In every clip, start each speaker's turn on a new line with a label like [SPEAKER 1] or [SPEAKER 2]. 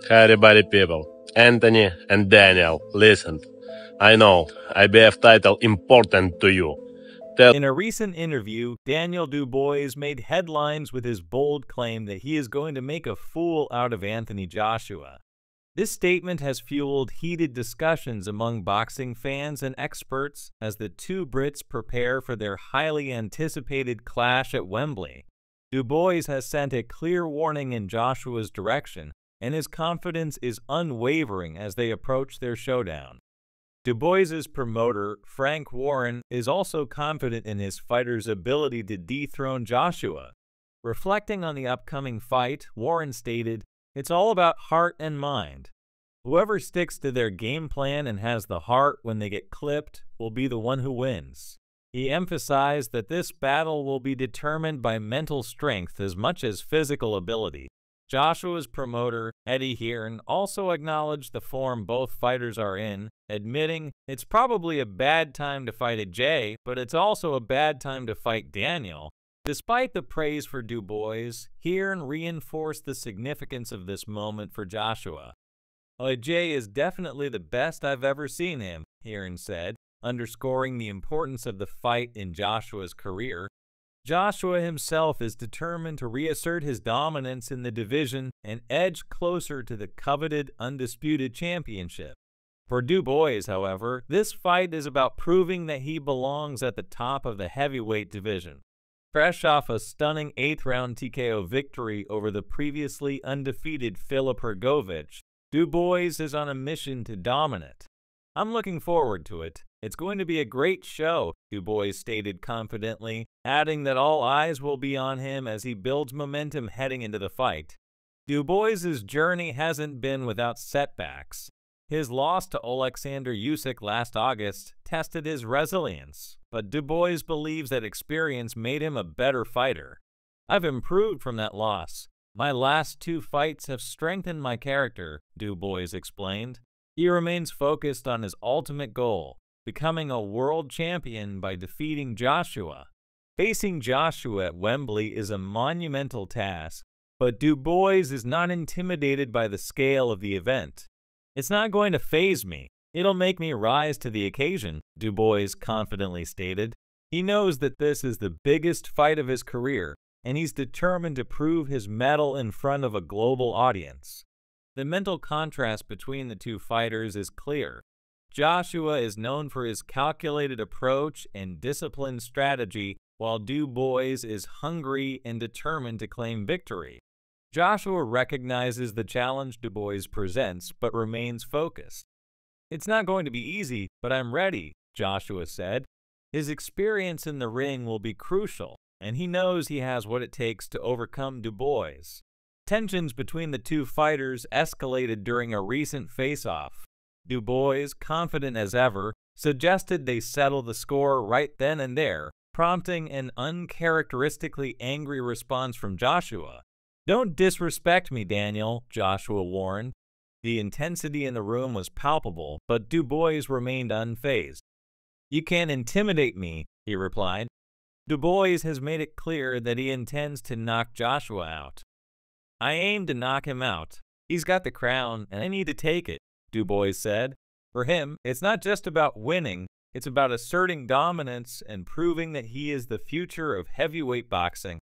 [SPEAKER 1] Hi everybody people, Anthony and Daniel, listen. I know, IBF title important to you.
[SPEAKER 2] In a recent interview, Daniel Dubois made headlines with his bold claim that he is going to make a fool out of Anthony Joshua. This statement has fueled heated discussions among boxing fans and experts as the two Brits prepare for their highly anticipated clash at Wembley. Dubois has sent a clear warning in Joshua's direction, and his confidence is unwavering as they approach their showdown. Dubois's promoter, Frank Warren, is also confident in his fighter's ability to dethrone Joshua. Reflecting on the upcoming fight, Warren stated, "It's all about heart and mind. Whoever sticks to their game plan and has the heart when they get clipped will be the one who wins." He emphasized that this battle will be determined by mental strength as much as physical ability. Joshua's promoter, Eddie Hearn, also acknowledged the form both fighters are in, admitting, "It's probably a bad time to fight AJ, but it's also a bad time to fight Daniel." Despite the praise for Dubois, Hearn reinforced the significance of this moment for Joshua. "AJ is definitely the best I've ever seen him," Hearn said, underscoring the importance of the fight in Joshua's career. Joshua himself is determined to reassert his dominance in the division and edge closer to the coveted undisputed championship. For Dubois, however, this fight is about proving that he belongs at the top of the heavyweight division. Fresh off a stunning 8th-round TKO victory over the previously undefeated Filip Hrgović, Dubois is on a mission to dominate. "I'm looking forward to it. It's going to be a great show," Dubois stated confidently, adding that all eyes will be on him as he builds momentum heading into the fight. Dubois' journey hasn't been without setbacks. His loss to Alexander Usyk last August tested his resilience, but Dubois believes that experience made him a better fighter. "I've improved from that loss. My last 2 fights have strengthened my character," Dubois explained. He remains focused on his ultimate goal, becoming a world champion by defeating Joshua. Facing Joshua at Wembley is a monumental task, but Dubois is not intimidated by the scale of the event. "It's not going to faze me. It'll make me rise to the occasion," Dubois confidently stated. He knows that this is the biggest fight of his career, and he's determined to prove his mettle in front of a global audience. The mental contrast between the two fighters is clear. Joshua is known for his calculated approach and disciplined strategy, while Dubois is hungry and determined to claim victory. Joshua recognizes the challenge Dubois presents, but remains focused. "It's not going to be easy, but I'm ready," Joshua said. His experience in the ring will be crucial, and he knows he has what it takes to overcome Dubois. Tensions between the two fighters escalated during a recent face-off. Dubois, confident as ever, suggested they settle the score right then and there, prompting an uncharacteristically angry response from Joshua. "Don't disrespect me, Daniel," Joshua warned. The intensity in the room was palpable, but Dubois remained unfazed. "You can't intimidate me," he replied. Dubois has made it clear that he intends to knock Joshua out. "I aim to knock him out. He's got the crown, and I need to take it," Dubois said. For him, it's not just about winning, it's about asserting dominance and proving that he is the future of heavyweight boxing.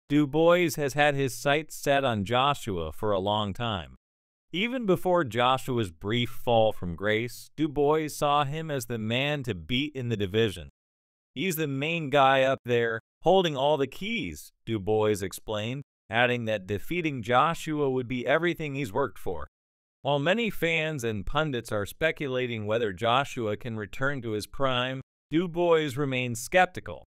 [SPEAKER 2] Dubois has had his sights set on Joshua for a long time. Even before Joshua's brief fall from grace, Dubois saw him as the man to beat in the division. "He's the main guy up there, holding all the keys," Dubois explained, adding that defeating Joshua would be everything he's worked for. While many fans and pundits are speculating whether Joshua can return to his prime, Dubois remains skeptical.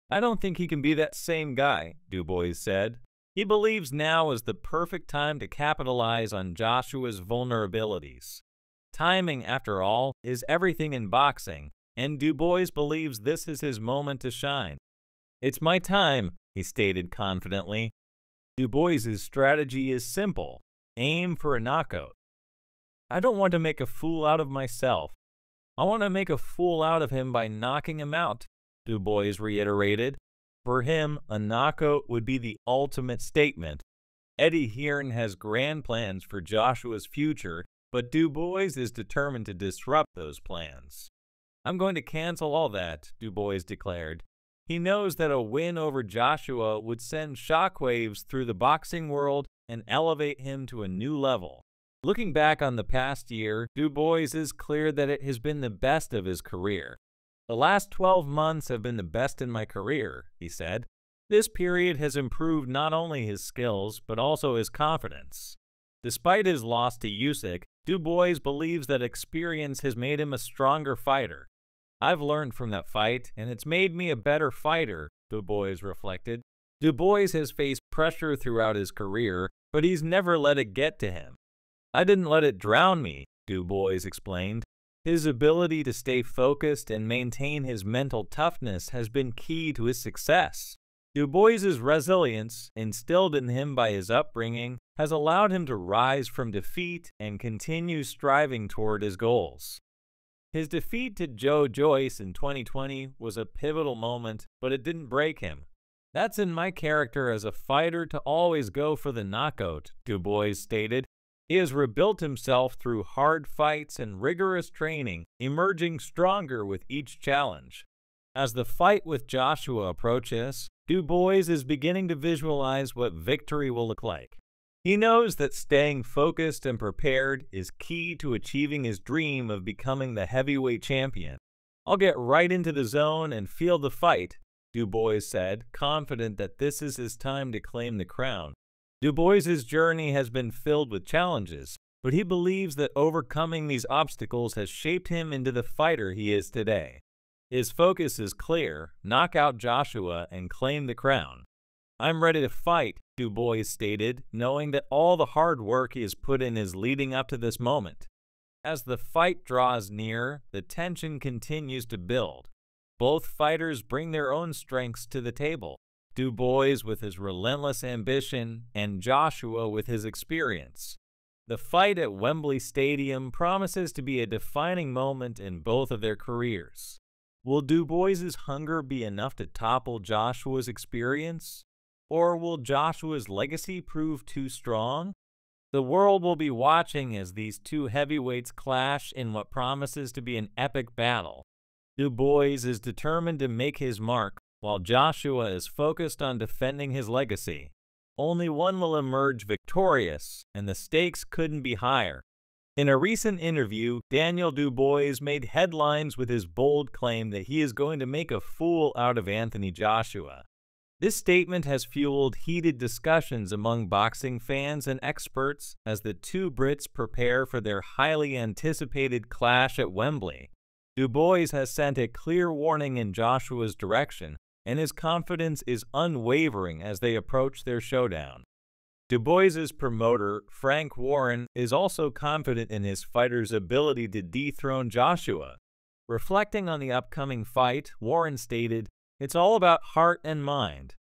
[SPEAKER 2] "I don't think he can be that same guy," Dubois said. He believes now is the perfect time to capitalize on Joshua's vulnerabilities. Timing, after all, is everything in boxing, and Dubois believes this is his moment to shine. "It's my time," he stated confidently. Dubois' strategy is simple: aim for a knockout. "I don't want to make a fool out of myself. I want to make a fool out of him by knocking him out," Dubois reiterated. For him, a knockout would be the ultimate statement. Eddie Hearn has grand plans for Joshua's future, but Dubois is determined to disrupt those plans. "I'm going to cancel all that," Dubois declared. He knows that a win over Joshua would send shockwaves through the boxing world and elevate him to a new level. Looking back on the past year, Dubois is clear that it has been the best of his career. "The last 12 months have been the best in my career," he said. This period has improved not only his skills, but also his confidence. Despite his loss to Usyk, Dubois believes that experience has made him a stronger fighter. "I've learned from that fight, and it's made me a better fighter," Dubois reflected. Dubois has faced pressure throughout his career, but he's never let it get to him. "I didn't let it drown me," Dubois explained. His ability to stay focused and maintain his mental toughness has been key to his success. Dubois's resilience, instilled in him by his upbringing, has allowed him to rise from defeat and continue striving toward his goals. His defeat to Joe Joyce in 2020 was a pivotal moment, but it didn't break him. "That's in my character as a fighter to always go for the knockout," Dubois stated. He has rebuilt himself through hard fights and rigorous training, emerging stronger with each challenge. As the fight with Joshua approaches, Dubois is beginning to visualize what victory will look like. He knows that staying focused and prepared is key to achieving his dream of becoming the heavyweight champion. "I'll get right into the zone and feel the fight," Dubois said, confident that this is his time to claim the crown. Dubois's journey has been filled with challenges, but he believes that overcoming these obstacles has shaped him into the fighter he is today. His focus is clear: knock out Joshua and claim the crown. "I'm ready to fight," Dubois stated, knowing that all the hard work he has put in is leading up to this moment. As the fight draws near, the tension continues to build. Both fighters bring their own strengths to the table, Dubois with his relentless ambition and Joshua with his experience. The fight at Wembley Stadium promises to be a defining moment in both of their careers. Will Dubois's hunger be enough to topple Joshua's experience? Or will Joshua's legacy prove too strong? The world will be watching as these two heavyweights clash in what promises to be an epic battle. Dubois is determined to make his mark, while Joshua is focused on defending his legacy. Only one will emerge victorious, and the stakes couldn't be higher. In a recent interview, Daniel Dubois made headlines with his bold claim that he is going to make a fool out of Anthony Joshua. This statement has fueled heated discussions among boxing fans and experts as the two Brits prepare for their highly anticipated clash at Wembley. Dubois has sent a clear warning in Joshua's direction, and his confidence is unwavering as they approach their showdown. Dubois's promoter, Frank Warren, is also confident in his fighter's ability to dethrone Joshua. Reflecting on the upcoming fight, Warren stated, "It's all about heart and mind.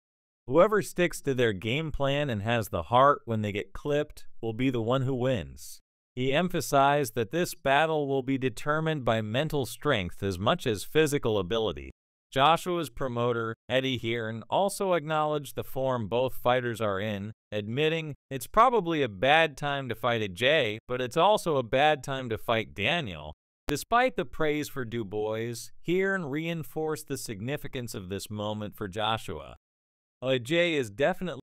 [SPEAKER 2] Whoever sticks to their game plan and has the heart when they get clipped will be the one who wins." He emphasized that this battle will be determined by mental strength as much as physical ability. Joshua's promoter, Eddie Hearn, also acknowledged the form both fighters are in, admitting, "It's probably a bad time to fight AJ, but it's also a bad time to fight Daniel." Despite the praise for Dubois, Hearn reinforced the significance of this moment for Joshua. AJ is definitely